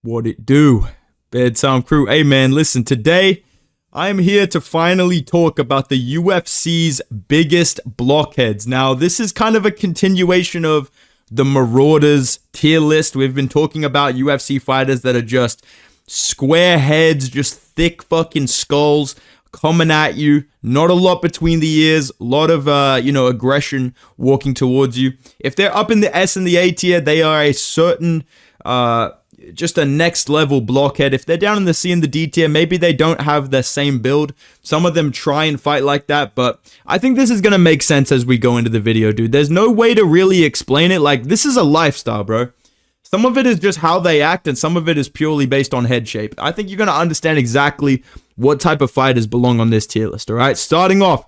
What it do? Bedtime crew. Hey man, listen, today I'm here to finally talk about the UFC's biggest blockheads. Now, this is kind of a continuation of the Marauders tier list. We've been talking about UFC fighters that are just square heads, just thick fucking skulls coming at you. Not a lot between the ears, a lot of, aggression walking towards you. If they're up in the S and the A tier, they are a certain, just a next level blockhead. If they're down in the C and the D tier, maybe they don't have the same build. Some of them try and fight like that, but I think this is going to make sense as we go into the video, dude. There's no way to really explain it. Like, this is a lifestyle, bro. Some of it is just how they act, and some of it is purely based on head shape. I think you're going to understand exactly what type of fighters belong on this tier list, all right? Starting off,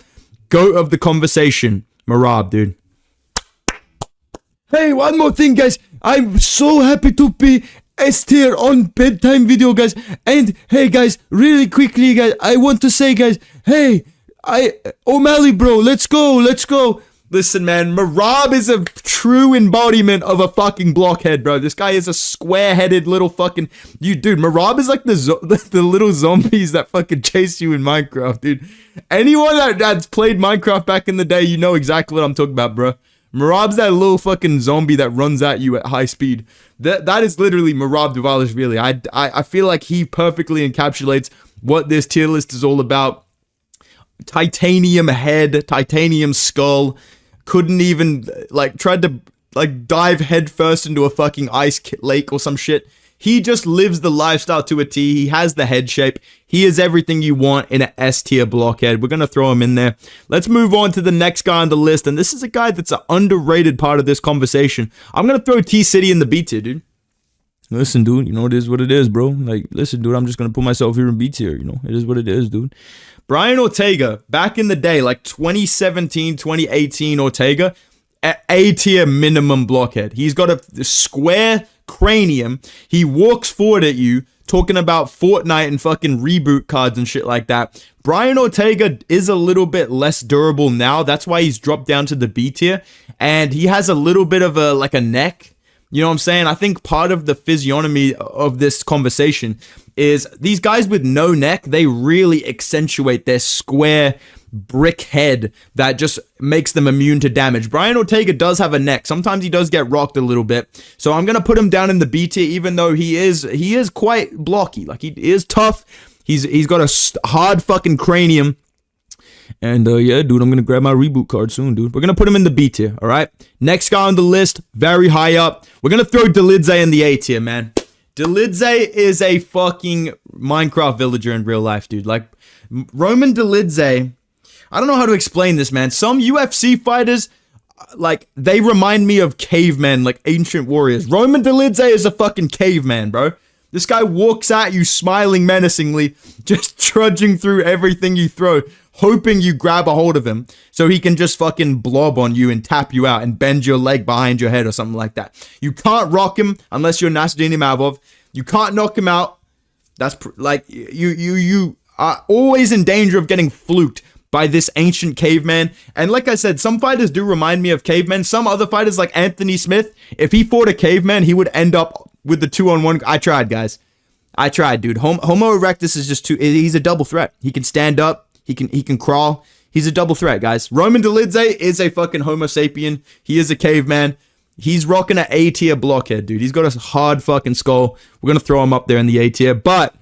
GOAT of the conversation, Merab, dude. Hey, one more thing, guys. I'm so happy to be S tier on bedtime video, guys. And hey, guys, really quickly, guys, I want to say, guys, hey, O'Malley, bro, let's go. Listen, man, Merab is a true embodiment of a fucking blockhead, bro. This guy is a square-headed little fucking... Dude, Merab is like the little zombies that fucking chase you in Minecraft, dude. Anyone that's played Minecraft back in the day, you know exactly what I'm talking about, bro. Merab's that little fucking zombie that runs at you at high speed. That is literally Merab Dvalishvili. I feel like he perfectly encapsulates what this tier list is all about. Titanium head, titanium skull. Couldn't even, tried to, dive headfirst into a fucking ice lake or some shit. He just lives the lifestyle to a T. He has the head shape. He is everything you want in an S-tier blockhead. We're going to throw him in there. Let's move on to the next guy on the list. And this is a guy that's an underrated part of this conversation. I'm going to throw T-City in the B tier, dude. Listen, dude, you know, it is what it is, bro. Listen, dude, I'm just going to put myself here in B tier, you know. It is what it is, dude. Brian Ortega, back in the day, 2017, 2018 Ortega, A tier minimum blockhead. He's got a square cranium. He walks forward at you, talking about Fortnite and fucking reboot cards and shit like that. Brian Ortega is a little bit less durable now. That's why he's dropped down to the B tier. And he has a little bit of a neck. You know what I'm saying? I think part of the physiognomy of this conversation is these guys with no neck, they really accentuate their square brick head that just makes them immune to damage. Brian Ortega does have a neck. Sometimes he does get rocked a little bit. So I'm going to put him down in the B tier, even though he is quite blocky. He is tough. He's got a hard fucking cranium. And yeah, dude, I'm going to grab my reboot card soon, dude. We're going to put him in the B tier, all right? Next guy on the list, very high up. We're going to throw Dolidze in the A tier, man. Dolidze is a fucking Minecraft villager in real life, dude. Roman Dolidze, I don't know how to explain this, man. Some UFC fighters, they remind me of cavemen, ancient warriors. Roman Dolidze is a fucking caveman, bro. This guy walks at you smiling menacingly, just trudging through everything you throw, hoping you grab a hold of him so he can just fucking blob on you and tap you out and bend your leg behind your head or something like that. You can't rock him unless you're Nasruddin Imavov. You can't knock him out. That's you are always in danger of getting fluked by this ancient caveman. And like I said, some fighters do remind me of cavemen. Some other fighters like Anthony Smith, if he fought a caveman, he would end up with the 2-on-1. I tried, guys. I tried, dude. Homo erectus is just he's a double threat. He can stand up. He can crawl. He's a double threat, guys. Roman Dolidze is a fucking Homo sapien. He is a caveman. He's rocking an A tier blockhead, dude. He's got a hard fucking skull. We're going to throw him up there in the A tier. But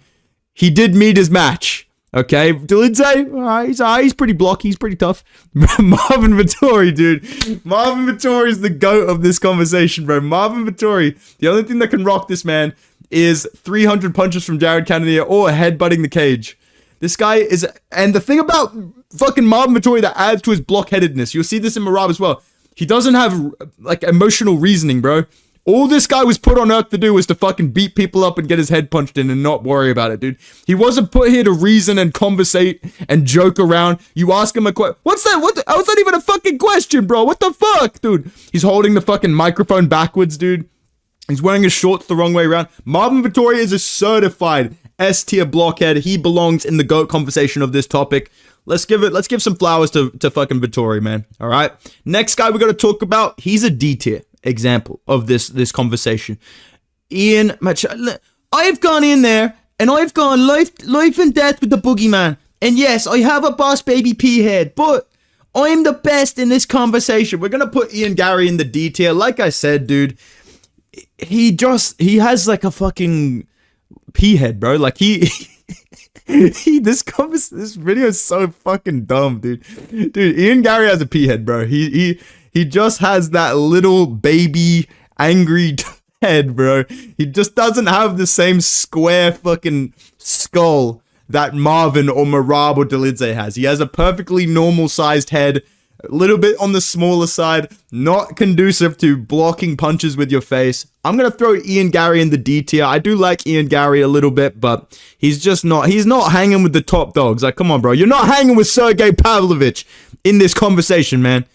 he did meet his match. Okay, Dolidze, he's pretty blocky, he's pretty tough. Marvin Vettori, dude. Marvin Vettori is the GOAT of this conversation, bro. Marvin Vettori, the only thing that can rock this man is 300 punches from Jared Cannonier or headbutting the cage. This guy is, and the thing about fucking Marvin Vettori that adds to his blockheadedness, you'll see this in Merab as well. He doesn't have, emotional reasoning, bro. All this guy was put on earth to do was to fucking beat people up and get his head punched in and not worry about it, dude. He wasn't put here to reason and conversate and joke around. You ask him a question. What's that? How's that even a fucking question, bro? What the fuck, dude? He's holding the fucking microphone backwards, dude. He's wearing his shorts the wrong way around. Marvin Vettori is a certified S-tier blockhead. He belongs in the GOAT conversation of this topic. Let's give some flowers to fucking Vettori, man. All right. Next guy we're going to talk about, he's a D tier example of this conversation. I've gone in there and I've gone life and death with the boogeyman. And yes, I have a boss baby P head, but I'm the best in this conversation. We're gonna put Ian Garry in the D tier. Like I said, dude, he has like a fucking P head, bro. Like this video is so fucking dumb, dude. Dude, Ian Garry has a P head, bro. He just has that little baby angry head, bro. He just doesn't have the same square fucking skull that Marvin or Merab or Dolidze has. He has a perfectly normal sized head, a little bit on the smaller side, not conducive to blocking punches with your face. I'm going to throw Ian Garry in the D tier. I do like Ian Garry a little bit, but he's not hanging with the top dogs. Like, come on, bro. You're not hanging with Sergey Pavlovich in this conversation, man.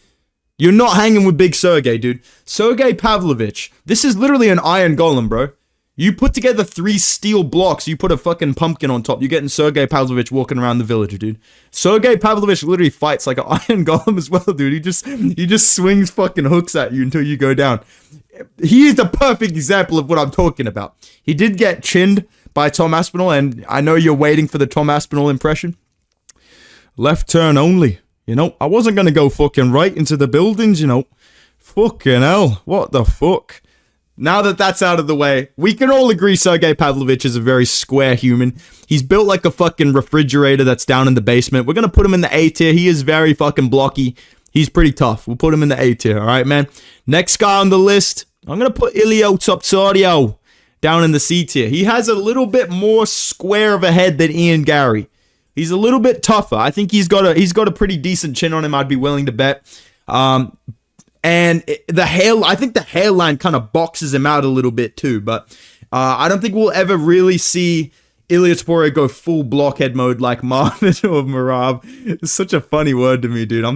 You're not hanging with big Sergey, dude. Sergey Pavlovich. This is literally an iron golem, bro. You put together 3 steel blocks, you put a fucking pumpkin on top, you're getting Sergey Pavlovich walking around the village, dude. Sergey Pavlovich literally fights like an iron golem as well, dude. He just swings fucking hooks at you until you go down. He is the perfect example of what I'm talking about. He did get chinned by Tom Aspinall, and I know you're waiting for the Tom Aspinall impression. Left turn only. You know, I wasn't gonna go fucking right into the buildings, you know. Fucking hell, what the fuck? Now that that's out of the way, we can all agree Sergey Pavlovich is a very square human. He's built like a fucking refrigerator that's down in the basement. We're going to put him in the A tier. He is very fucking blocky. He's pretty tough. We'll put him in the A tier, all right, man? Next guy on the list, I'm going to put Ilia Topuria down in the C tier. He has a little bit more square of a head than Ian Garry. He's a little bit tougher. I think he's got a pretty decent chin on him, I'd be willing to bet. And I think the hairline kind of boxes him out a little bit too, but I don't think we'll ever really see Ilia Topuria go full blockhead mode like Marvin or Merab. It's such a funny word to me, dude. I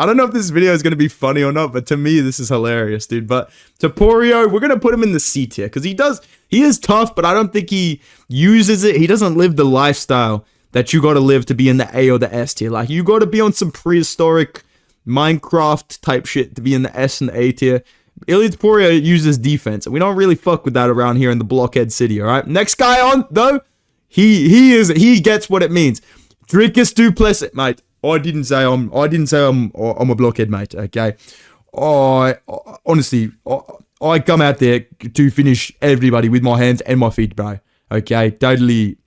don't know if this video is going to be funny or not, but to me, this is hilarious, dude. But Topuria, we're going to put him in the C tier because he is tough, but I don't think he uses it. He doesn't live the lifestyle that you got to live to be in the A or the S tier. Like, you got to be on some prehistoric Minecraft type shit to be in the S and the A tier. Ilia Topuria uses defense, and we don't really fuck with that around here in the Blockhead City, alright? Next guy on, though, he gets what it means. Dricus Du Plessis, mate. I didn't say I'm a blockhead, mate, okay? Honestly, I come out there to finish everybody with my hands and my feet, bro. Okay, totally.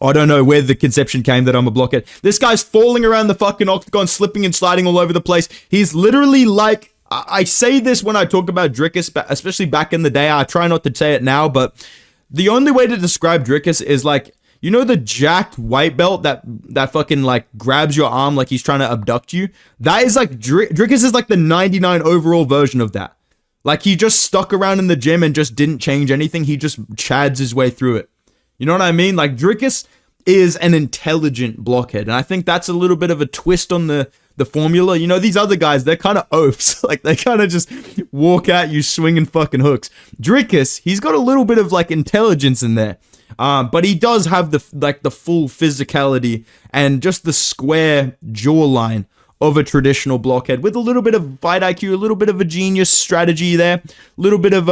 I don't know where the conception came that I'm a blockhead. This guy's falling around the fucking octagon, slipping and sliding all over the place. He's literally like, I say this when I talk about Dricus, especially back in the day. I try not to say it now, but the only way to describe Dricus is like, you know the jacked white belt that fucking like grabs your arm like he's trying to abduct you? That is like, Dricus is like the 99 overall version of that. Like, he just stuck around in the gym and just didn't change anything. He just chads his way through it. You know what I mean? Like, Dricus is an intelligent blockhead, and I think that's a little bit of a twist on the formula. You know, these other guys, they're kind of oafs. Like, they kind of just walk at you swinging fucking hooks. Dricus, he's got a little bit of, like, intelligence in there. But he does have the full physicality and just the square jawline of a traditional blockhead with a little bit of fight IQ, a little bit of a genius strategy there, a little bit of,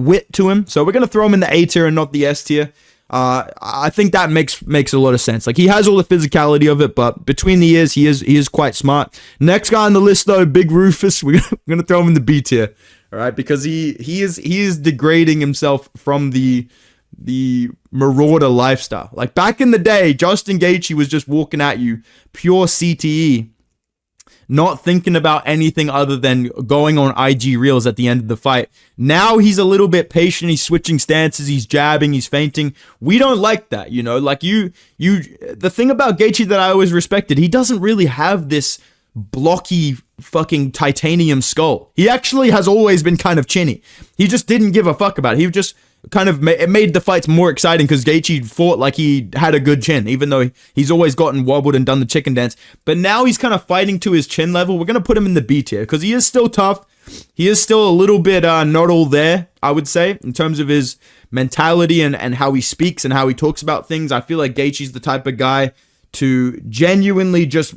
wit to him. So we're going to throw him in the A tier and not the S tier. I think that makes a lot of sense. Like, he has all the physicality of it, but between the ears, he is quite smart. Next guy on the list, though, Big Rufus. We're gonna throw him in the B tier, all right? Because he is degrading himself from the marauder lifestyle. Like, back in the day, Justin Gaethje was just walking at you, pure CTE, not thinking about anything other than going on IG reels at the end of the fight. Now he's a little bit patient. He's switching stances. He's jabbing. He's feinting. We don't like that, you know? Like, the thing about Gaethje that I always respected, he doesn't really have this blocky fucking titanium skull. He actually has always been kind of chinny. He just didn't give a fuck about it. He just kind of it made the fights more exciting because Gaethje fought like he had a good chin, even though he's always gotten wobbled and done the chicken dance. But now he's kind of fighting to his chin level. We're going to put him in the B tier because he is still tough. He is still a little bit not all there, I would say, in terms of his mentality and how he speaks and how he talks about things. I feel like Gaethje's the type of guy to genuinely just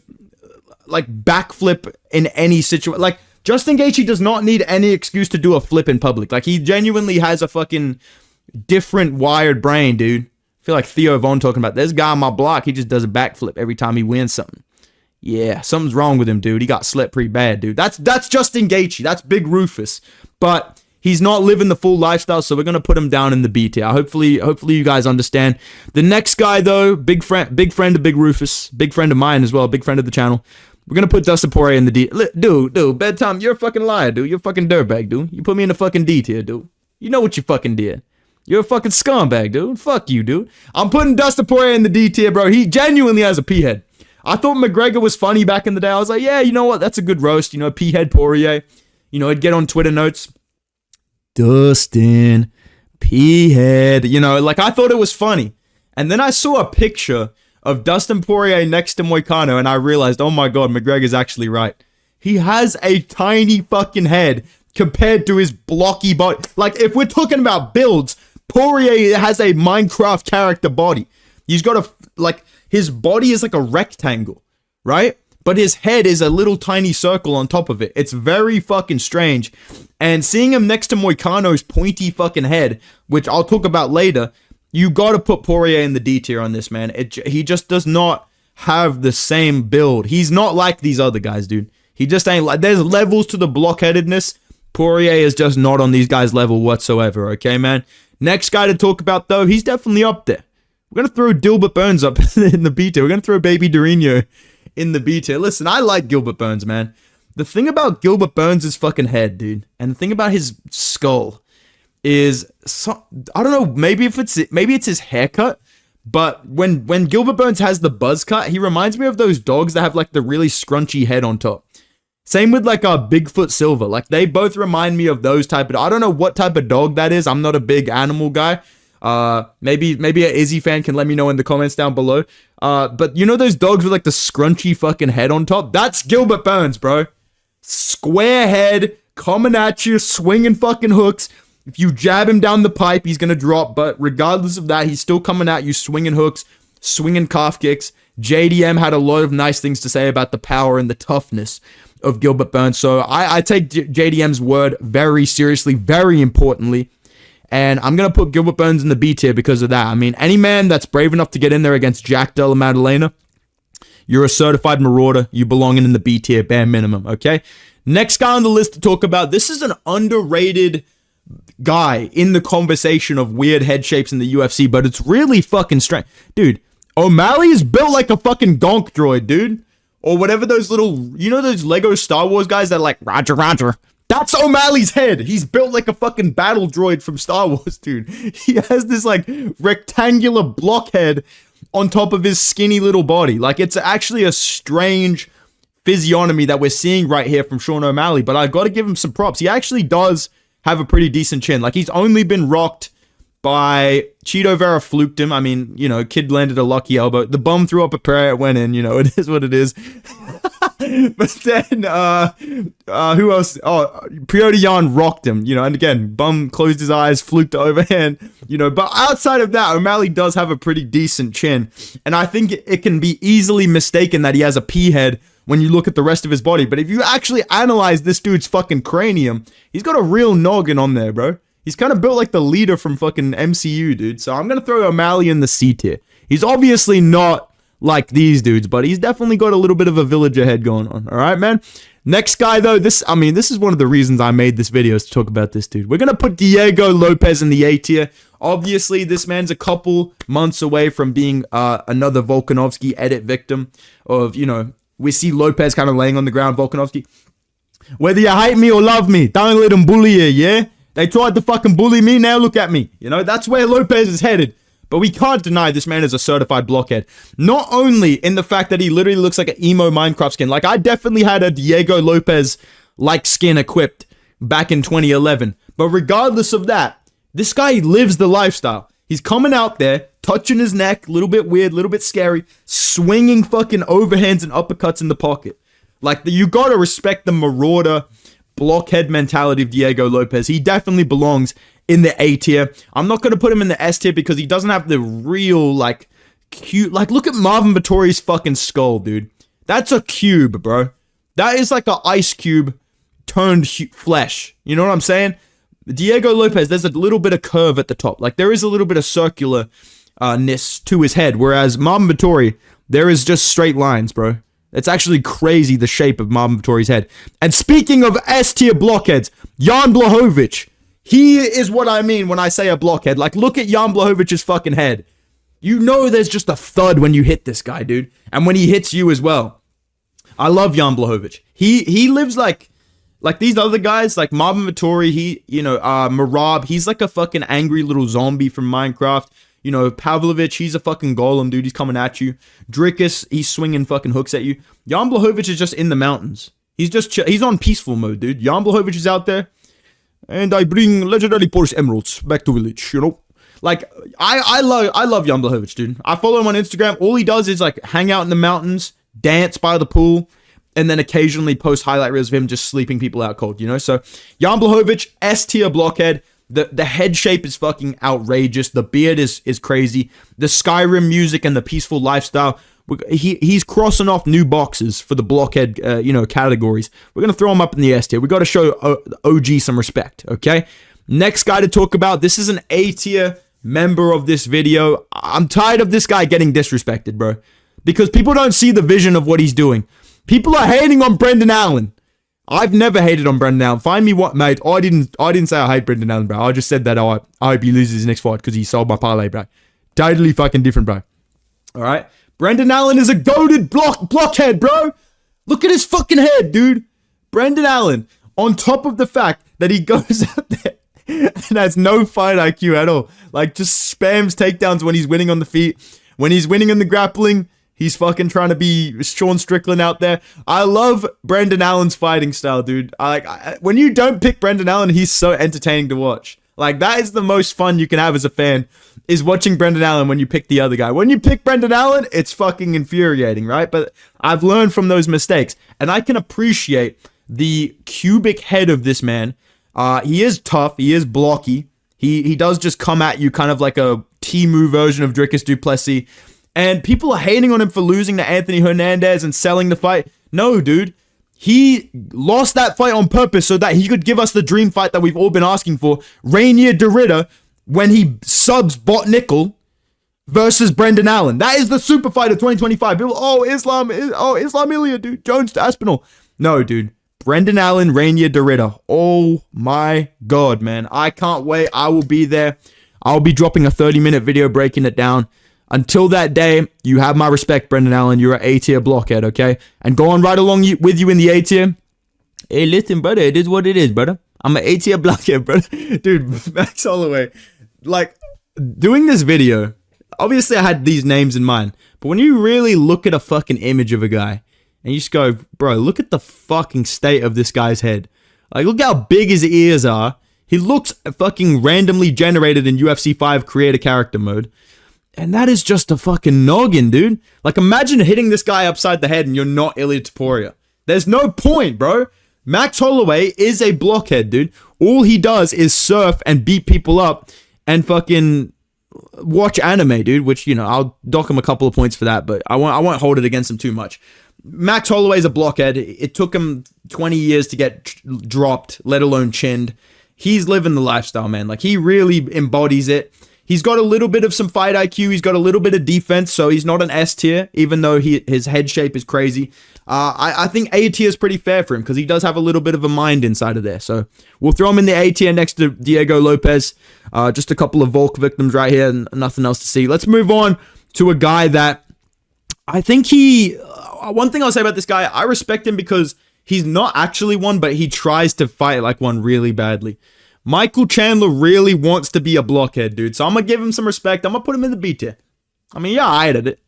like backflip in any situation. Like, Justin Gaethje does not need any excuse to do a flip in public. Like, he genuinely has a fucking different wired brain, dude. I feel like Theo Von talking about, there's a guy on my block, he just does a backflip every time he wins something. Yeah, something's wrong with him, dude. He got slept pretty bad, dude. That's Justin Gaethje. That's Big Rufus. But he's not living the full lifestyle, so we're going to put him down in the B tier. Hopefully you guys understand. The next guy, though, big friend of Big Rufus, big friend of mine as well, big friend of the channel. We're going to put Dustin Poirier in the D. Dude, bedtime, you're a fucking liar, dude. You're a fucking dirtbag, dude. You put me in the fucking D tier, dude. You know what you fucking did. You're a fucking scumbag, dude. Fuck you, dude. I'm putting Dustin Poirier in the D tier, bro. He genuinely has a P-head. I thought McGregor was funny back in the day. I was like, yeah, you know what? That's a good roast. You know, P-head Poirier. You know, I'd get on Twitter notes. Dustin, P-head. You know, like, I thought it was funny. And then I saw a picture of Dustin Poirier next to Moicano, and I realized, oh my god, McGregor's actually right. He has a tiny fucking head compared to his blocky body. Like, if we're talking about builds, Poirier has a Minecraft character body. He's got his body is like a rectangle, right? But his head is a little tiny circle on top of it. It's very fucking strange. And seeing him next to Moicano's pointy fucking head, which I'll talk about later, you gotta put Poirier in the D tier on this, man. He just does not have the same build. He's not like these other guys, dude. He just ain't like, there's levels to the blockheadedness. Poirier is just not on these guys' level whatsoever, okay, man? Next guy to talk about, though, he's definitely up there. We're going to throw Gilbert Burns up in the B tier. We're going to throw Baby Dorino in the B tier. Listen, I like Gilbert Burns, man. The thing about Gilbert Burns' fucking head, dude, and the thing about his skull is, I don't know, maybe it's his haircut, but when Gilbert Burns has the buzz cut, he reminds me of those dogs that have, like, the really scrunchy head on top. Same with, like, Bigfoot Silver. Like, they both remind me of those type of... I don't know what type of dog that is. I'm not a big animal guy. Maybe an Izzy fan can let me know in the comments down below. But you know those dogs with, like, the scrunchy fucking head on top? That's Gilbert Burns, bro. Square head, coming at you, swinging fucking hooks. If you jab him down the pipe, he's gonna drop. But regardless of that, he's still coming at you, swinging hooks, swinging calf kicks. JDM had a lot of nice things to say about the power and the toughness of Gilbert Burns. So I take JDM's word very seriously, very importantly. And I'm going to put Gilbert Burns in the B tier because of that. I mean, any man that's brave enough to get in there against Jack Della Maddalena, you're a certified marauder. You belong in the B tier, bare minimum, okay? Next guy on the list to talk about. This is an underrated guy in the conversation of weird head shapes in the UFC, but it's really fucking strange. Dude, O'Malley is built like a fucking gonk droid, dude. Or whatever those little, you know those Lego Star Wars guys that are like, Roger, Roger. That's O'Malley's head. He's built like a fucking battle droid from Star Wars, dude. He has this like rectangular blockhead on top of his skinny little body. Like, it's actually a strange physiognomy that we're seeing right here from Sean O'Malley. But I got to give him some props. He actually does have a pretty decent chin. Like, he's only been rocked by Cheeto Vera fluked him. I mean, you know, kid landed a lucky elbow. The bum threw up a prayer, it went in. You know, it is what it is. But then, who else? Oh, Piotr Jan rocked him, you know, and again, bum closed his eyes, fluked the overhand, you know, but outside of that, O'Malley does have a pretty decent chin, and I think it can be easily mistaken that he has a P head when you look at the rest of his body, but if you actually analyze this dude's fucking cranium, he's got a real noggin on there, bro. He's kind of built like the leader from fucking MCU, dude. So I'm going to throw O'Malley in the C tier. He's obviously not like these dudes, but he's definitely got a little bit of a villager head going on. All right, man? Next guy, though, this is one of the reasons I made this video is to talk about this dude. We're going to put Diego Lopes in the A tier. Obviously, this man's a couple months away from being another Volkanovski edit victim of, you know, we see Lopes kind of laying on the ground, Volkanovski. Whether you hate me or love me, don't let them bully you, yeah? They tried to fucking bully me, now look at me. You know, that's where Lopes is headed. But we can't deny this man is a certified blockhead. Not only in the fact that he literally looks like an emo Minecraft skin. Like, I definitely had a Diego Lopes-like skin equipped back in 2011. But regardless of that, this guy lives the lifestyle. He's coming out there, touching his neck, a little bit weird, a little bit scary, swinging fucking overhands and uppercuts in the pocket. Like, you gotta respect the marauder blockhead mentality of Diego Lopes. He definitely belongs in the A tier. I'm not going to put him in the S tier because he doesn't have the real, like, cute... Like, look at Marvin Vettori's fucking skull, dude. That's a cube, bro. That is like an ice cube turned flesh. You know what I'm saying? Diego Lopes, there's a little bit of curve at the top. Like, there is a little bit of circular-ness to his head, whereas Marvin Vettori, there is just straight lines, bro. It's actually crazy, the shape of Marvin Vettori's head. And speaking of S-tier blockheads, Jan Blachowicz, he is what I mean when I say a blockhead. Like, look at Jan Blachowicz' fucking head. You know there's just a thud when you hit this guy, dude. And when he hits you as well. I love Jan Blachowicz. He lives like these other guys, like Marvin Vettori, Merab, he's like a fucking angry little zombie from Minecraft. You know, Pavlovich, he's a fucking golem, dude. He's coming at you. Dricus, he's swinging fucking hooks at you. Jan Blachowicz is just in the mountains. He's on peaceful mode, dude. Jan Blachowicz is out there. And I bring legendary Porsche emeralds back to village, you know? Like, I love Jan Blachowicz, dude. I follow him on Instagram. All he does is, like, hang out in the mountains, dance by the pool, and then occasionally post highlight reels of him just sleeping people out cold, you know? So, Jan Blachowicz, S-tier blockhead. The head shape is fucking outrageous. The beard is crazy. The Skyrim music and the peaceful lifestyle. He's crossing off new boxes for the blockhead, categories. We're going to throw him up in the S tier. We got to show OG some respect, okay? Next guy to talk about. This is an A tier member of this video. I'm tired of this guy getting disrespected, bro. Because people don't see the vision of what he's doing. People are hating on Brendan Allen. I've never hated on Brendan Allen. Find me what, mate. I didn't say I hate Brendan Allen, bro. I just said that I hope he loses his next fight because he sold my parlay, bro. Totally fucking different, bro. All right? Brendan Allen is a goated blockhead, bro. Look at his fucking head, dude. Brendan Allen, on top of the fact that he goes out there and has no fight IQ at all. Like, just spams takedowns when he's winning on the feet. When he's winning in the grappling, he's fucking trying to be Sean Strickland out there. I love Brendan Allen's fighting style, dude. When you don't pick Brendan Allen, he's so entertaining to watch. Like, that is the most fun you can have as a fan, is watching Brendan Allen when you pick the other guy. When you pick Brendan Allen, it's fucking infuriating, right? But I've learned from those mistakes, and I can appreciate the cubic head of this man. He is tough. He is blocky. He does just come at you kind of like a Temu version of Dricus Du Plessis. And people are hating on him for losing to Anthony Hernandez and selling the fight. No, dude. He lost that fight on purpose so that he could give us the dream fight that we've all been asking for. Rainier Derrida, when he subs Bot Nickel versus Brendan Allen. That is the super fight of 2025. People, Islam Ilia, dude. Jones to Aspinall. No, dude. Brendan Allen, Rainier Derrida. Oh my God, man. I can't wait. I will be there. I'll be dropping a 30-minute video breaking it down. Until that day, you have my respect, Brendan Allen. You're an A-tier blockhead, okay? And go on right along with you in the A-tier. Hey, listen, brother. It is what it is, brother. I'm an A-tier blockhead, brother. Dude, Max Holloway. Like, doing this video, obviously I had these names in mind. But when you really look at a fucking image of a guy, and you just go, bro, look at the fucking state of this guy's head. Like, look how big his ears are. He looks fucking randomly generated in UFC 5 creator character mode. And that is just a fucking noggin, dude. Like, imagine hitting this guy upside the head and you're not Ilia Topuria. There's no point, bro. Max Holloway is a blockhead, dude. All he does is surf and beat people up and fucking watch anime, dude. Which, I'll dock him a couple of points for that, but I won't hold it against him too much. Max Holloway's a blockhead. It took him 20 years to get dropped, let alone chinned. He's living the lifestyle, man. Like, he really embodies it. He's got a little bit of some fight IQ. He's got a little bit of defense, so he's not an S tier, even though his head shape is crazy. I think A tier is pretty fair for him because he does have a little bit of a mind inside of there. So we'll throw him in the A tier next to Diego Lopes. Just a couple of Volk victims right here and nothing else to see. Let's move on to a guy that I think one thing I'll say about this guy, I respect him because he's not actually one, but he tries to fight like one really badly. Michael Chandler really wants to be a blockhead, dude. So I'm going to give him some respect. I'm going to put him in the B tier. I mean, yeah, I did it,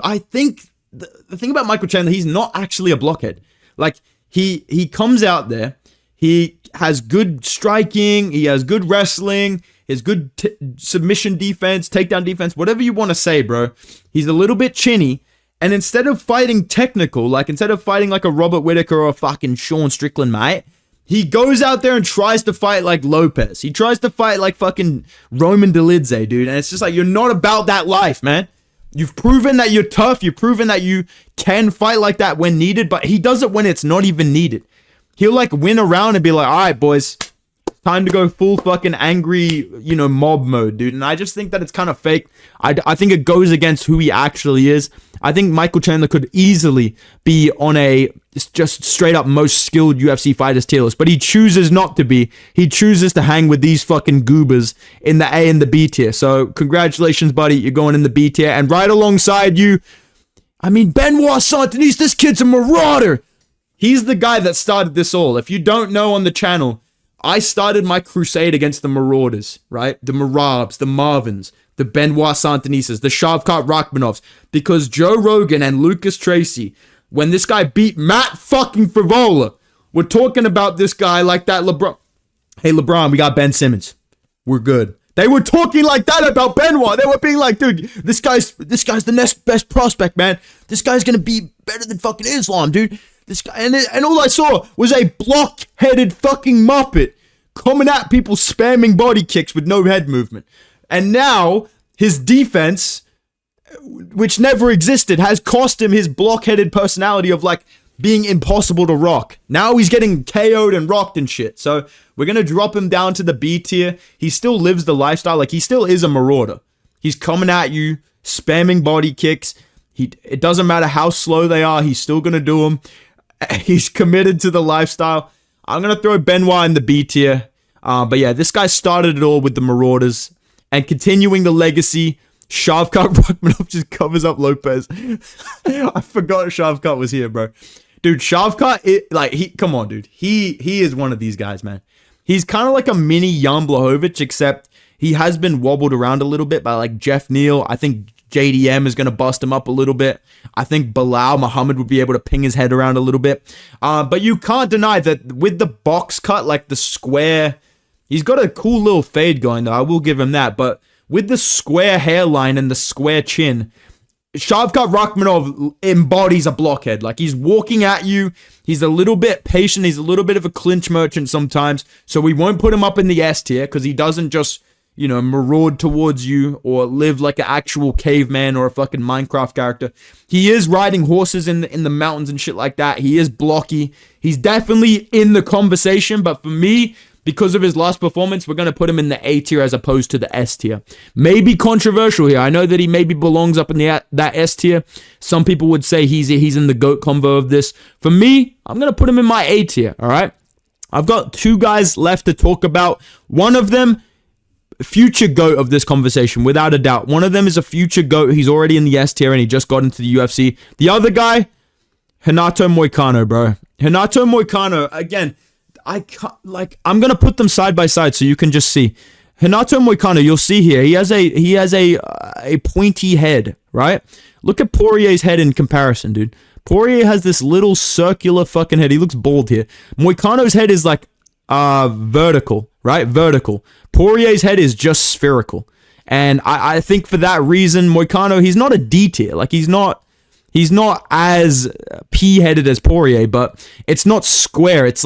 I think the thing about Michael Chandler, he's not actually a blockhead. Like, he comes out there. He has good striking. He has good wrestling. His good submission defense, takedown defense, whatever you want to say, bro. He's a little bit chinny. And instead of fighting technical, instead of fighting like a Robert Whittaker or a fucking Sean Strickland, mate, he goes out there and tries to fight like Lopez. He tries to fight like fucking Roman Dolidze, dude. And it's just like, you're not about that life, man. You've proven that you're tough. You've proven that you can fight like that when needed, but he does it when it's not even needed. he'll like win a round and be like, all right, boys, time to go full fucking angry, you know, mob mode, dude. And I just think that it's kind of fake. I think it goes against who he actually is. I think Michael Chandler could easily be on a just straight up most skilled UFC fighters tier list, but he chooses not to be. He chooses to hang with these fucking goobers in the A and the B tier. So congratulations, buddy. You're going in the B tier. And right alongside you, I mean, Benoit Saint-Denis, this kid's a marauder. He's the guy that started this all. If you don't know on the channel, I started my crusade against the marauders, right? The Merabs, the Marvins, the Benoit Saint-Denises, the Shavkat Rakhmonovs, because Joe Rogan and Lucas Tracy, when this guy beat Matt fucking Frivola, were talking about this guy like that LeBron. Hey, LeBron, we got Ben Simmons. We're good. They were talking like that about Benoit. They were being like, dude, this guy's the next best prospect, man. This guy's gonna be better than fucking Islam, dude. This guy, and all I saw was a block-headed fucking muppet coming at people spamming body kicks with no head movement. And now his defense, which never existed, has cost him his block-headed personality of like being impossible to rock. Now he's getting KO'd and rocked and shit. So we're gonna drop him down to the B tier. He still lives the lifestyle, like he still is a marauder. He's coming at you, spamming body kicks. It doesn't matter how slow they are, he's still gonna do them. He's committed to the lifestyle. I'm going to throw Benoit in the B tier. But yeah, this guy started it all with the Marauders. And continuing the legacy, Shavkat Rakhmonov just covers up Lopez. I forgot Shavkat was here, bro. Dude, Shavkat, come on, dude. He is one of these guys, man. He's kind of like a mini Jan Blachowicz, except he has been wobbled around a little bit by like Jeff Neal. I think JDM is going to bust him up a little bit. I think Bilal Muhammad would be able to ping his head around a little bit. But you can't deny that with the box cut, like the square, he's got a cool little fade going though. I will give him that. But with the square hairline and the square chin, Shavkat Rakhmonov embodies a blockhead. Like he's walking at you. He's a little bit patient. He's a little bit of a clinch merchant sometimes. So we won't put him up in the S tier because he doesn't just, you know, maraud towards you or live like an actual caveman or a fucking Minecraft character. He is riding horses in the mountains and shit like that. He is blocky. He's definitely in the conversation, but for me, because of his last performance, we're going to put him in the A tier as opposed to the S tier. Maybe controversial here. I know that he maybe belongs up in that S tier. Some people would say he's in the GOAT convo of this. For me, I'm going to put him in my A tier, all right? I've got two guys left to talk about. One of them, future GOAT of this conversation, without a doubt. One of them is a future GOAT. He's already in the S tier and he just got into the UFC. The other guy, Renato Moicano, bro. Renato Moicano, again, I'm going to put them side by side so you can just see. Renato Moicano, you'll see here, he has a pointy head, right? Look at Poirier's head in comparison, dude. Poirier has this little circular fucking head. He looks bald here. Moicano's head is like vertical, right? Vertical. Poirier's head is just spherical. And I think for that reason, Moicano, he's not a D tier. Like, he's not as P-headed as Poirier, but it's not square. It's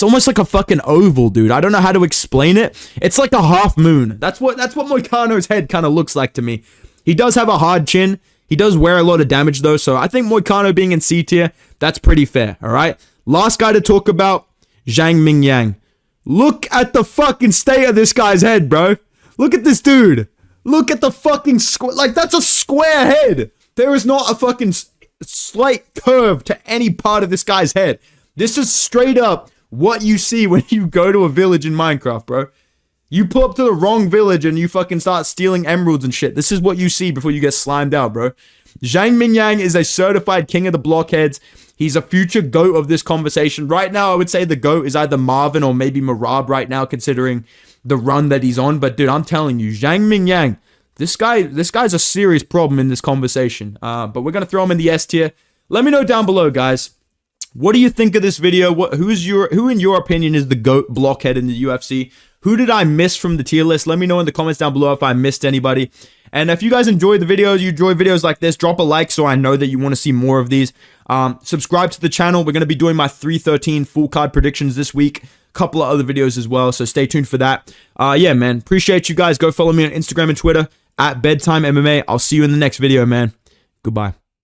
almost like a fucking oval, dude. I don't know how to explain it. It's like a half moon. That's what Moicano's head kind of looks like to me. He does have a hard chin. He does wear a lot of damage, though. So I think Moicano being in C tier, that's pretty fair, all right? Last guy to talk about, Zhang Mingyang. Look at the fucking state of this guy's head, bro. Look at this dude. Look at the fucking square. Like, that's a square head. There is not a fucking slight curve to any part of this guy's head. This is straight up what you see when you go to a village in Minecraft, bro. You pull up to the wrong village and you fucking start stealing emeralds and shit. This is what you see before you get slimed out, bro. Zhang Mingyang is a certified king of the blockheads. He's a future GOAT of this conversation. Right now, I would say the GOAT is either Marvin or maybe Merab right now, considering the run that he's on. But dude, I'm telling you, Zhang Mingyang, this guy's a serious problem in this conversation. But we're gonna throw him in the S tier. Let me know down below, guys. What do you think of this video? Who in your opinion is the GOAT blockhead in the UFC? Who did I miss from the tier list? Let me know in the comments down below if I missed anybody. And if you guys enjoy the videos, you enjoy videos like this, drop a like so I know that you want to see more of these. Subscribe to the channel. We're going to be doing my 313 full card predictions this week. A couple of other videos as well, so stay tuned for that. Yeah, man. Appreciate you guys. Go follow me on Instagram and Twitter @BedtimeMMA. I'll see you in the next video, man. Goodbye.